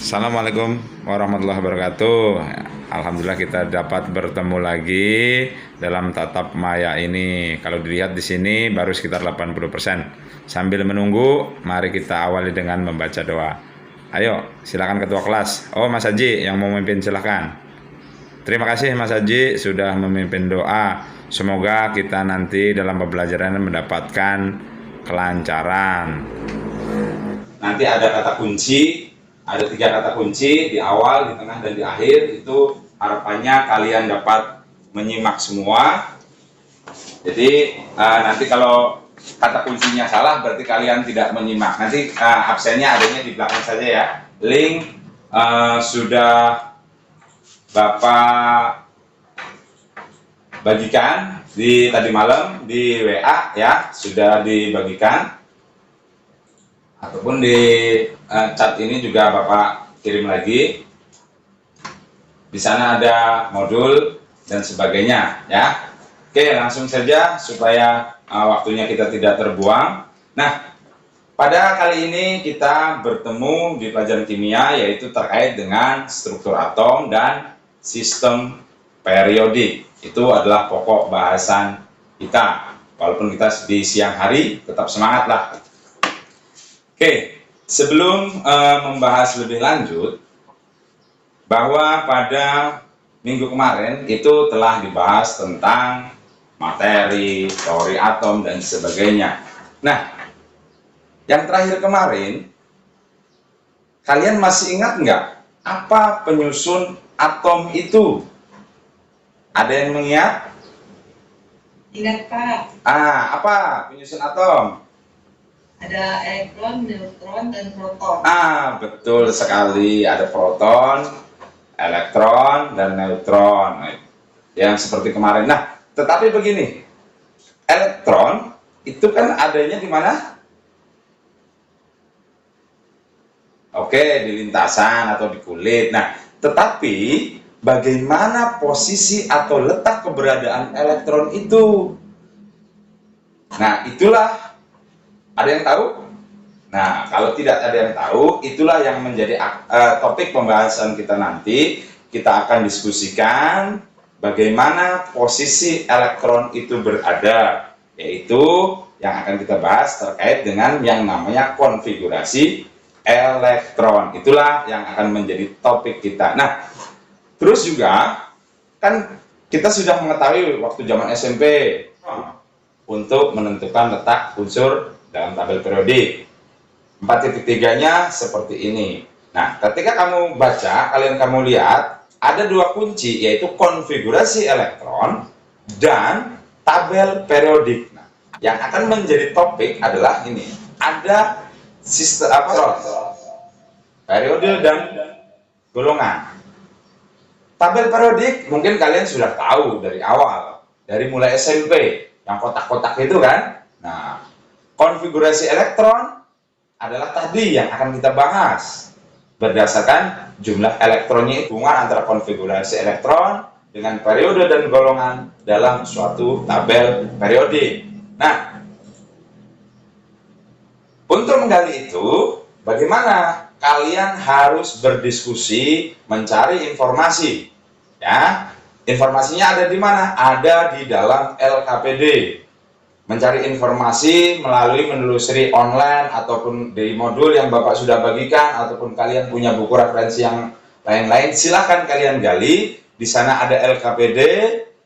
Assalamualaikum warahmatullahi wabarakatuh. Alhamdulillah kita dapat bertemu lagi dalam tatap maya ini. Kalau dilihat di sini baru sekitar 80%. Sambil menunggu, mari kita awali dengan membaca doa. Ayo, silakan ketua kelas. Oh, Mas Haji yang mau memimpin silakan. Terima kasih Mas Haji sudah memimpin doa. Semoga kita nanti dalam pembelajaran mendapatkan kelancaran. Nanti ada kata kunci. Ada 3 kata kunci di awal, di tengah, dan di akhir. Itu harapannya kalian dapat menyimak semua. Jadi nanti kalau kata kuncinya salah berarti kalian tidak menyimak. Nanti absennya adanya di belakang saja ya. Link sudah Bapak bagikan di tadi malam di WA ya, sudah dibagikan. Ataupun di chat ini juga Bapak kirim lagi. Di sana ada modul dan sebagainya ya. Oke, langsung saja supaya waktunya kita tidak terbuang. Nah, pada kali ini kita bertemu di pelajaran kimia yaitu terkait dengan struktur atom dan sistem periodik. Itu adalah pokok bahasan kita. Walaupun kita di siang hari, tetap semangat lah. Oke, sebelum membahas lebih lanjut, bahwa pada minggu kemarin itu telah dibahas tentang materi, teori atom, dan sebagainya. Nah, yang terakhir kemarin, kalian masih ingat nggak apa penyusun atom itu? Ada yang mengingat? Ingat Pak. Apa penyusun atom? Ada elektron, neutron, dan proton. Betul sekali. Ada proton, elektron, dan neutron. Yang seperti kemarin. Nah, tetapi begini. Elektron itu kan adanya di mana? Oke, di lintasan atau di kulit. Nah, tetapi bagaimana posisi atau letak keberadaan elektron itu? Nah, itulah. Ada yang tahu? Nah, kalau tidak ada yang tahu, itulah yang menjadi topik pembahasan kita nanti. Kita akan diskusikan bagaimana posisi elektron itu berada, yaitu yang akan kita bahas terkait dengan yang namanya konfigurasi elektron. Itulah yang akan menjadi topik kita. Nah, terus juga kan kita sudah mengetahui waktu zaman SMP untuk menentukan letak unsur dalam tabel periodik. 4.3-nya seperti ini. Nah, ketika kamu baca, kamu lihat ada 2 kunci, yaitu konfigurasi elektron dan tabel periodik. Nah, yang akan menjadi topik adalah ini. Ada sistem periode dan golongan. Tabel periodik mungkin kalian sudah tahu dari awal, dari mulai SMP, yang kotak-kotak itu kan. Nah, konfigurasi elektron adalah tadi yang akan kita bahas berdasarkan jumlah elektronnya, hubungan antara konfigurasi elektron dengan periode dan golongan dalam suatu tabel periodik. Nah, untuk menggali itu, bagaimana kalian harus berdiskusi, mencari informasi. Ya, informasinya ada di mana? Ada di dalam LKPD. Mencari informasi melalui menelusuri online ataupun di modul yang Bapak sudah bagikan, ataupun kalian punya buku referensi yang lain-lain, silahkan kalian gali. Di sana ada LKPD,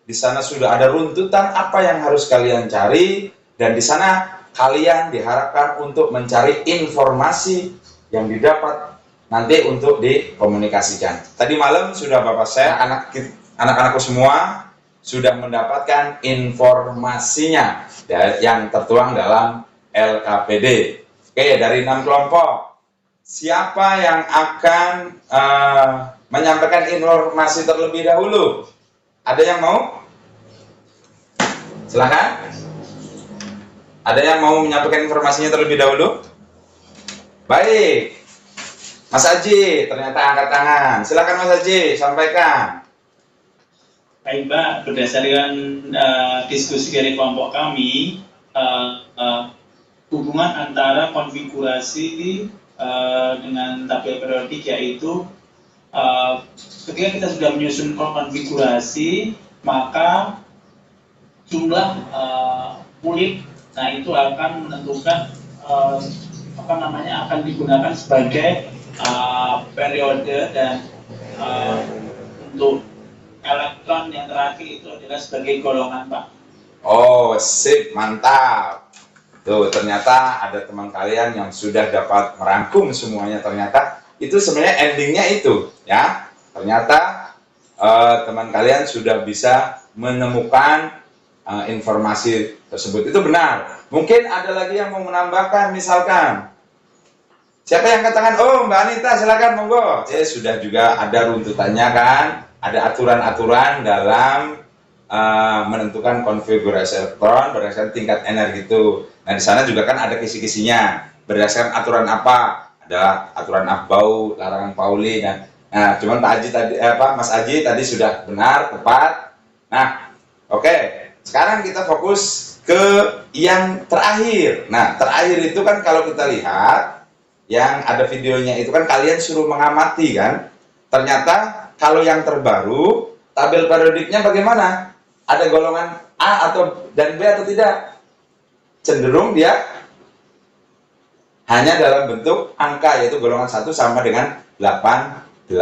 di sana sudah ada runtutan apa yang harus kalian cari, dan di sana kalian diharapkan untuk mencari informasi yang didapat nanti untuk dikomunikasikan. Tadi malam sudah Bapak share, anak-anakku semua sudah mendapatkan informasinya yang tertuang dalam LKPD. Oke, dari 6 kelompok. Siapa yang akan menyampaikan informasi terlebih dahulu? Ada yang mau? Silakan. Ada yang mau menyampaikan informasinya terlebih dahulu? Baik. Mas Haji, ternyata angkat tangan. Silakan Mas Haji, sampaikan. Baik Mbak, berdasarkan diskusi dari kelompok kami, hubungan antara konfigurasi dengan tabel periodik, yaitu ketika kita sudah menyusun konfigurasi, maka jumlah kulit, nah itu akan menentukan akan digunakan sebagai periode, dan untuk elektron yang terakhir itu adalah sebagai golongan, Pak. Oh, sip, mantap. Tuh, ternyata ada teman kalian yang sudah dapat merangkum semuanya. Ternyata itu sebenarnya endingnya itu, ya. Ternyata teman kalian sudah bisa menemukan informasi tersebut. Itu benar. Mungkin ada lagi yang mau menambahkan, misalkan. Siapa yang katakan, oh Mbak Anita silakan monggo. Sudah juga ada runtutannya kan, ada aturan-aturan dalam menentukan konfigurasi elektron berdasarkan tingkat energi itu. Nah di sana juga kan ada kisi-kisinya, berdasarkan aturan apa, ada aturan Abbau, larangan Pauli, dan nah cuman Pak Aji tadi, Mas Aji tadi sudah benar, tepat. Nah oke, sekarang kita fokus ke yang terakhir. Nah terakhir itu kan kalau kita lihat yang ada videonya itu kan kalian suruh mengamati kan. Ternyata kalau yang terbaru tabel periodiknya bagaimana? Ada golongan A dan B atau tidak? Cenderung dia hanya dalam bentuk angka, yaitu golongan 1 sama dengan 18.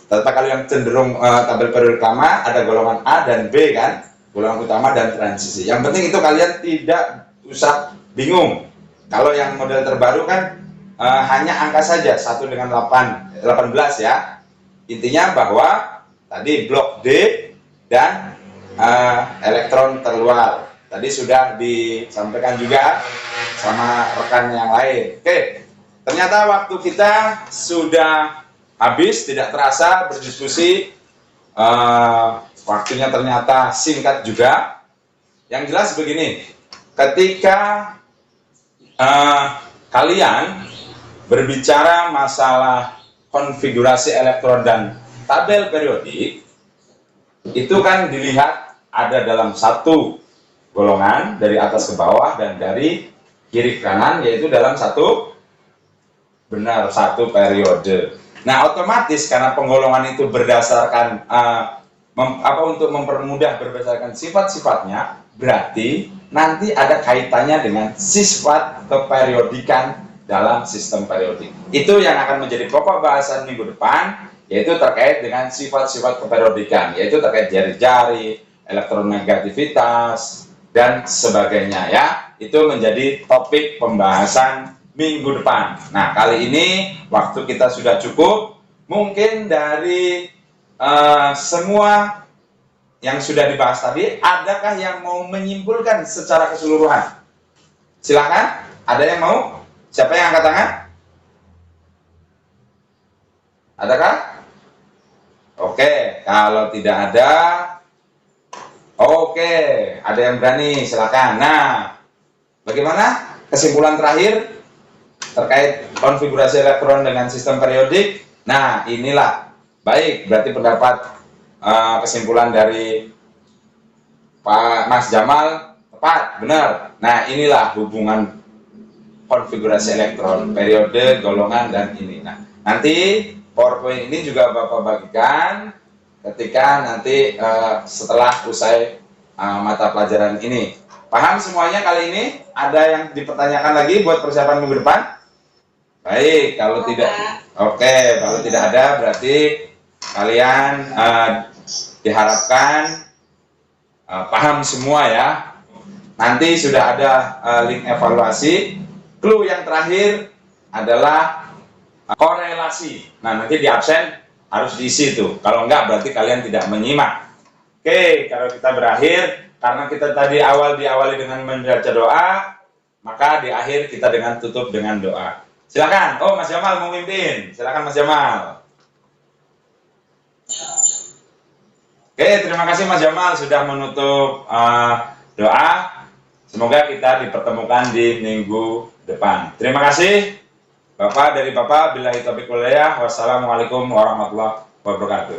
Tetapi kalau yang cenderung tabel periodik lama ada golongan A dan B kan, golongan utama dan transisi. Yang penting itu kalian tidak usah bingung. Kalau yang model terbaru kan hanya angka saja, 1 dengan 18 ya. Intinya bahwa tadi blok D dan elektron terluar tadi sudah disampaikan juga sama rekan yang lain. Oke, ternyata waktu kita sudah habis, tidak terasa berdiskusi. Waktunya ternyata singkat juga. Yang jelas begini, ketika kalian berbicara masalah konfigurasi elektron dan tabel periodik, itu kan dilihat ada dalam satu golongan dari atas ke bawah dan dari kiri ke kanan, yaitu dalam satu periode. Nah otomatis karena penggolongan itu berdasarkan untuk mempermudah berdasarkan sifat-sifatnya, berarti nanti ada kaitannya dengan sifat keperiodikan dalam sistem periodik. Itu yang akan menjadi pokok bahasan minggu depan, yaitu terkait dengan sifat-sifat keperiodikan, yaitu terkait jari-jari, elektronegativitas, dan sebagainya ya. Itu menjadi topik pembahasan minggu depan. Nah, kali ini waktu kita sudah cukup. Mungkin dari semua yang sudah dibahas tadi, adakah yang mau menyimpulkan secara keseluruhan? Silakan, ada yang mau? Siapa yang angkat tangan? Adakah? Oke, kalau tidak ada, oke, ada yang berani, silakan. Nah, bagaimana kesimpulan terakhir terkait konfigurasi elektron dengan sistem periodik? Nah, inilah. Baik, berarti pendapat kesimpulan dari Pak Mas Jamal tepat, benar. Nah, inilah hubungan konfigurasi elektron, periode, golongan, dan ini. Nah, nanti PowerPoint ini juga Bapak bagikan ketika nanti setelah usai mata pelajaran ini. Paham semuanya kali ini? Ada yang dipertanyakan lagi buat persiapan minggu depan? Baik, kalau tidak, oke, kalau tidak ada berarti kalian diharapkan paham semua ya. Nanti sudah ada link evaluasi. Clue yang terakhir adalah korelasi. Nah, nanti di absen harus diisi itu. Kalau enggak berarti kalian tidak menyimak. Oke, kalau kita berakhir, karena kita tadi diawali dengan membaca doa, maka di akhir kita dengan tutup dengan doa. Silakan. Oh, Mas Jamal mau mimpin. Silakan Mas Jamal. Oke, terima kasih Mas Jamal sudah menutup doa. Semoga kita dipertemukan di minggu depan. Terima kasih Bapak dari Bapak. Billahi taufiq wal hidayah. Wassalamualaikum warahmatullahi wabarakatuh.